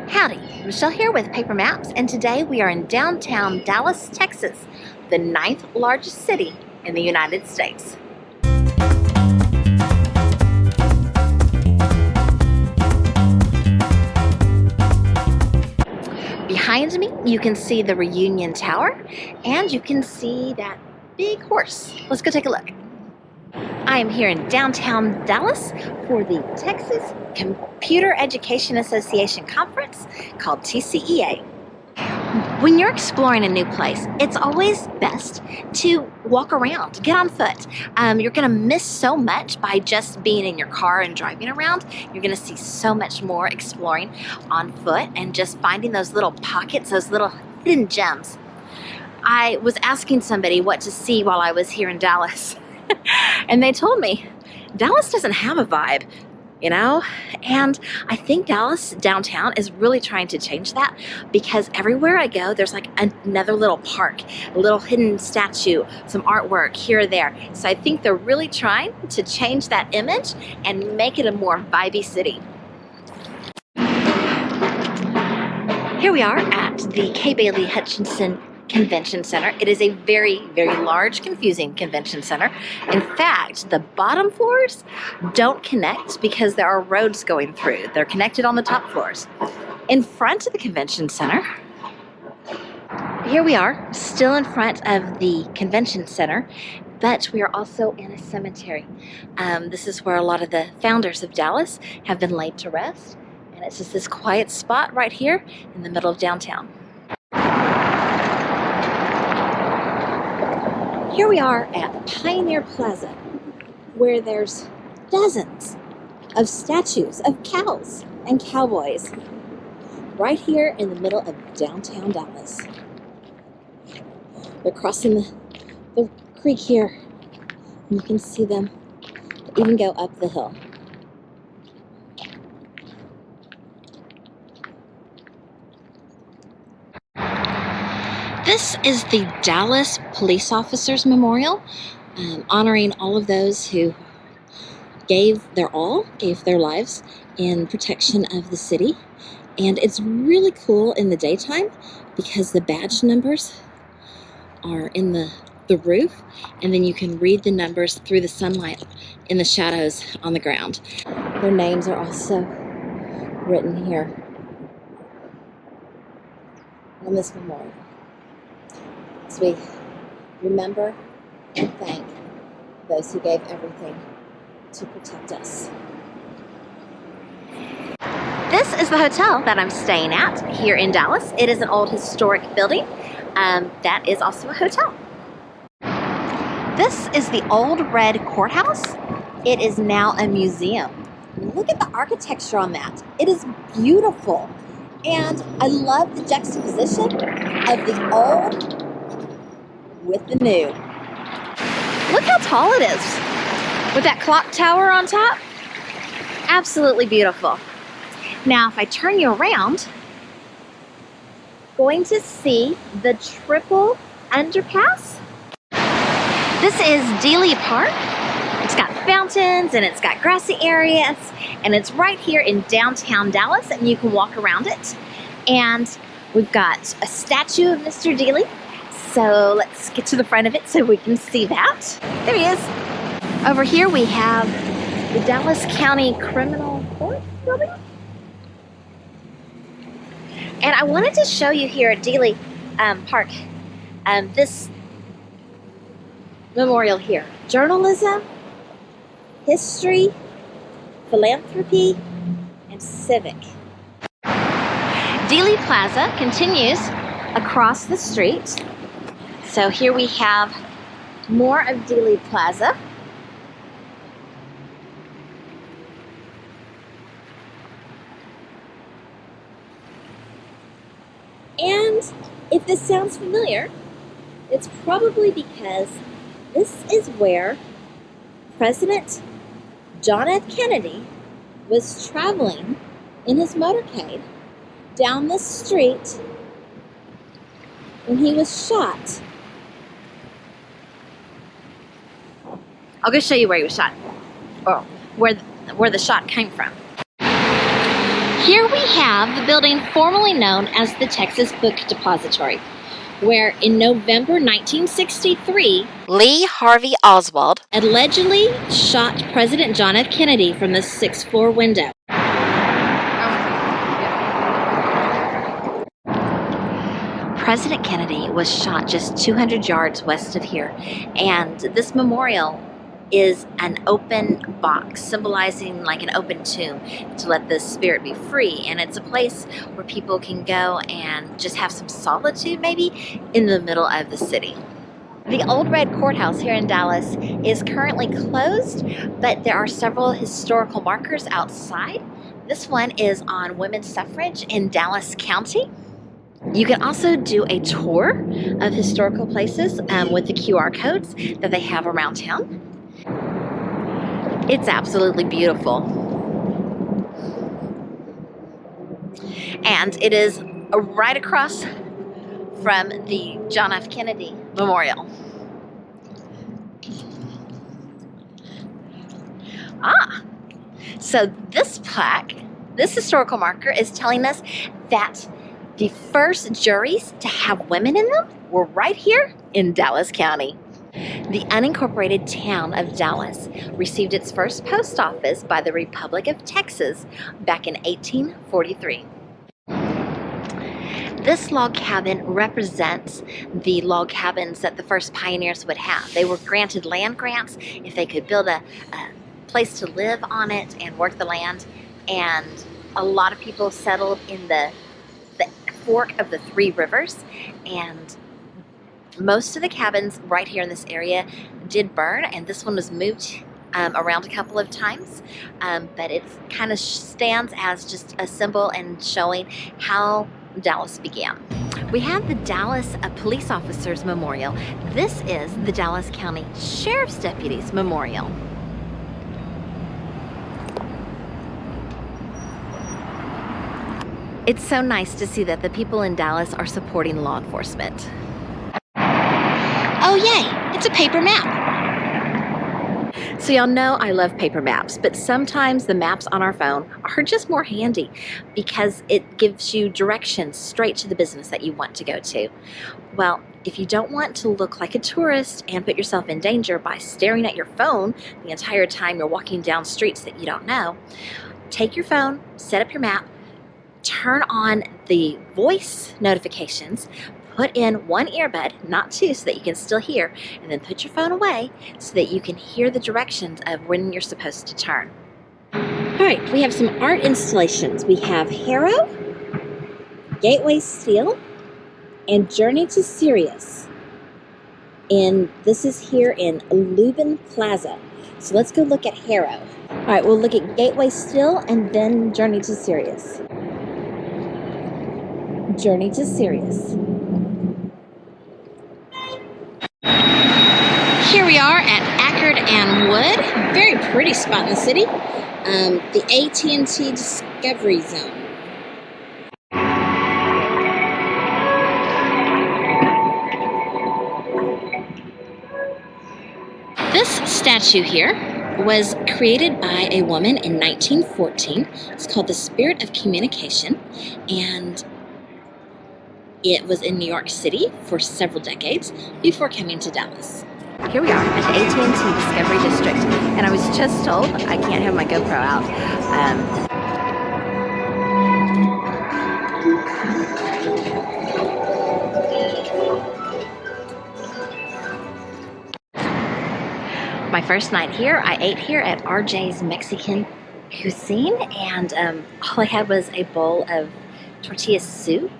Howdy, Michelle here with Paper Maps, and today we are in downtown Dallas, Texas, the 9th largest city in the United States. Behind me, you can see the Reunion Tower, and you can see that big horse. Let's go take a look. I am here in downtown Dallas for the Texas Computer Education Association conference called TCEA. When you're exploring a new place, it's always best to walk around, get on foot. You're gonna miss so much by just being in your car and driving around. You're gonna see so much more exploring on foot and just finding those little pockets, those little hidden gems. I was asking somebody what to see while I was here in Dallas. And they told me, Dallas doesn't have a vibe, you know? And I think Dallas downtown is really trying to change that, because everywhere I go, there's like another little park, a little hidden statue, some artwork here or there. So I think they're really trying to change that image and make it a more vibey city. Here we are at the K. Bailey Hutchinson Convention Center. It is a very, very large, confusing convention center. In fact, the bottom floors don't connect because there are roads going through. They're connected on the top floors. In front of the convention center, here we are, still in front of the convention center, but we are also in a cemetery. This is where a lot of the founders of Dallas have been laid to rest, and it's just this quiet spot right here in the middle of downtown. Here we are at Pioneer Plaza, where there's dozens of statues of cows and cowboys right here in the middle of downtown Dallas. They're crossing the creek here, and you can see them even go up the hill. This is the Dallas Police Officers Memorial, honoring all of those who gave their all, gave their lives in protection of the city. And it's really cool in the daytime because the badge numbers are in the roof, and then you can read the numbers through the sunlight in the shadows on the ground. Their names are also written here on this memorial, as we remember and thank those who gave everything to protect us. This is the hotel that I'm staying at here in Dallas. It is an old historic building that is also a hotel. This is the old red courthouse. It is now a museum. Look at the architecture on that. It is beautiful. And I love the juxtaposition of the old with the new. Look how tall it is with that clock tower on top. Absolutely beautiful. Now, if I turn you around, going to see the triple underpass. This is Dealey Park. It's got fountains and it's got grassy areas, and it's right here in downtown Dallas, and you can walk around it. And we've got a statue of Mr. Dealey. So let's get to the front of it so we can see that. There he is. Over here we have the Dallas County Criminal Court building. And I wanted to show you here at Dealey Park this memorial here. Journalism, history, philanthropy, and civic. Dealey Plaza continues across the street. So here we have more of Dealey Plaza. And if this sounds familiar, it's probably because this is where President John F. Kennedy was traveling in his motorcade down the street when he was shot. I'll go show you where he was shot, or where the shot came from. Here we have the building formerly known as the Texas Book Depository, where in November 1963, Lee Harvey Oswald allegedly shot President John F. Kennedy from the 6th floor window. President Kennedy was shot just 200 yards west of here, and this memorial is an open box symbolizing like an open tomb to let the spirit be free, and it's a place where people can go and just have some solitude maybe in the middle of the city. The Old Red Courthouse here in Dallas is currently closed, but there are several historical markers outside. This one is on women's suffrage in Dallas County. You can also do a tour of historical places with the QR codes that they have around town. It's absolutely beautiful. And it is right across from the John F. Kennedy Memorial. So this plaque, this historical marker, is telling us that the first juries to have women in them were right here in Dallas County. The unincorporated town of Dallas received its first post office by the Republic of Texas back in 1843. This log cabin represents the log cabins that the first pioneers would have. They were granted land grants if they could build a place to live on it and work the land, and a lot of people settled in the fork of the three rivers, and most of the cabins right here in this area did burn, and this one was moved around a couple of times, but it kind of stands as just a symbol and showing how Dallas began. We have the Dallas Police Officers Memorial. This is the Dallas County Sheriff's Deputies Memorial. It's so nice to see that the people in Dallas are supporting law enforcement. Oh yay, it's a paper map. So y'all know I love paper maps, but sometimes the maps on our phone are just more handy because it gives you directions straight to the business that you want to go to. Well, if you don't want to look like a tourist and put yourself in danger by staring at your phone the entire time you're walking down streets that you don't know, take your phone, set up your map, turn on the voice notifications, put in one earbud, not two, so that you can still hear, and then put your phone away so that you can hear the directions of when you're supposed to turn. All right, we have some art installations. We have Harrow, Gateway Steel, and Journey to Sirius. And this is here in Lubin Plaza. So let's go look at Harrow. All right, we'll look at Gateway Steel and then Journey to Sirius. Journey to Sirius. Here we are at Ackerd and Wood. Very pretty spot in the city. The AT&T Discovery Zone. This statue here was created by a woman in 1914. It's called the Spirit of Communication, and it was in New York City for several decades before coming to Dallas. Here we are at the AT&T Discovery District, and I was just told I can't have my GoPro out. My first night here, I ate here at RJ's Mexican Cuisine, and all I had was a bowl of tortilla soup.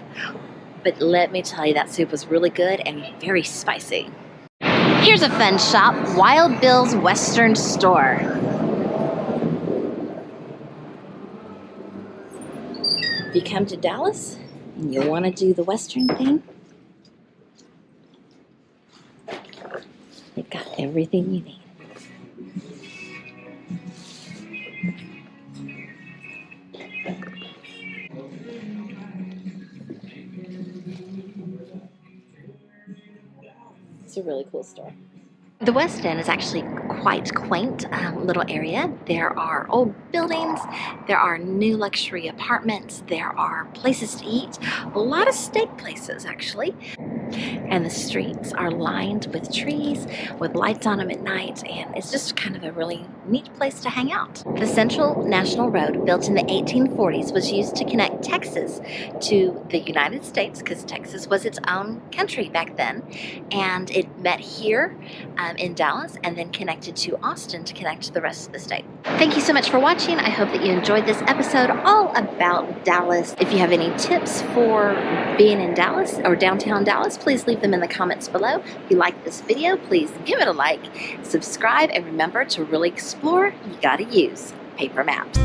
But let me tell you, that soup was really good and very spicy. Here's a fun shop, Wild Bill's Western Store. If you come to Dallas and you want to do the Western thing, they've got everything you need. It's a really cool store. The West End is actually quite quaint little area. There are old buildings, there are new luxury apartments, there are places to eat, a lot of steak places actually. And the streets are lined with trees with lights on them at night, and it's just kind of a really neat place to hang out. The Central National Road, built in the 1840s, was used to connect Texas to the United States because Texas was its own country back then, and it met here in Dallas and then connected to Austin to connect to the rest of the state. Thank you so much for watching. I hope that you enjoyed this episode all about Dallas. If you have any tips for being in Dallas or downtown Dallas, please leave them in the comments below. If you like this video, please give it a like, subscribe, and remember, to really explore, you gotta use paper maps.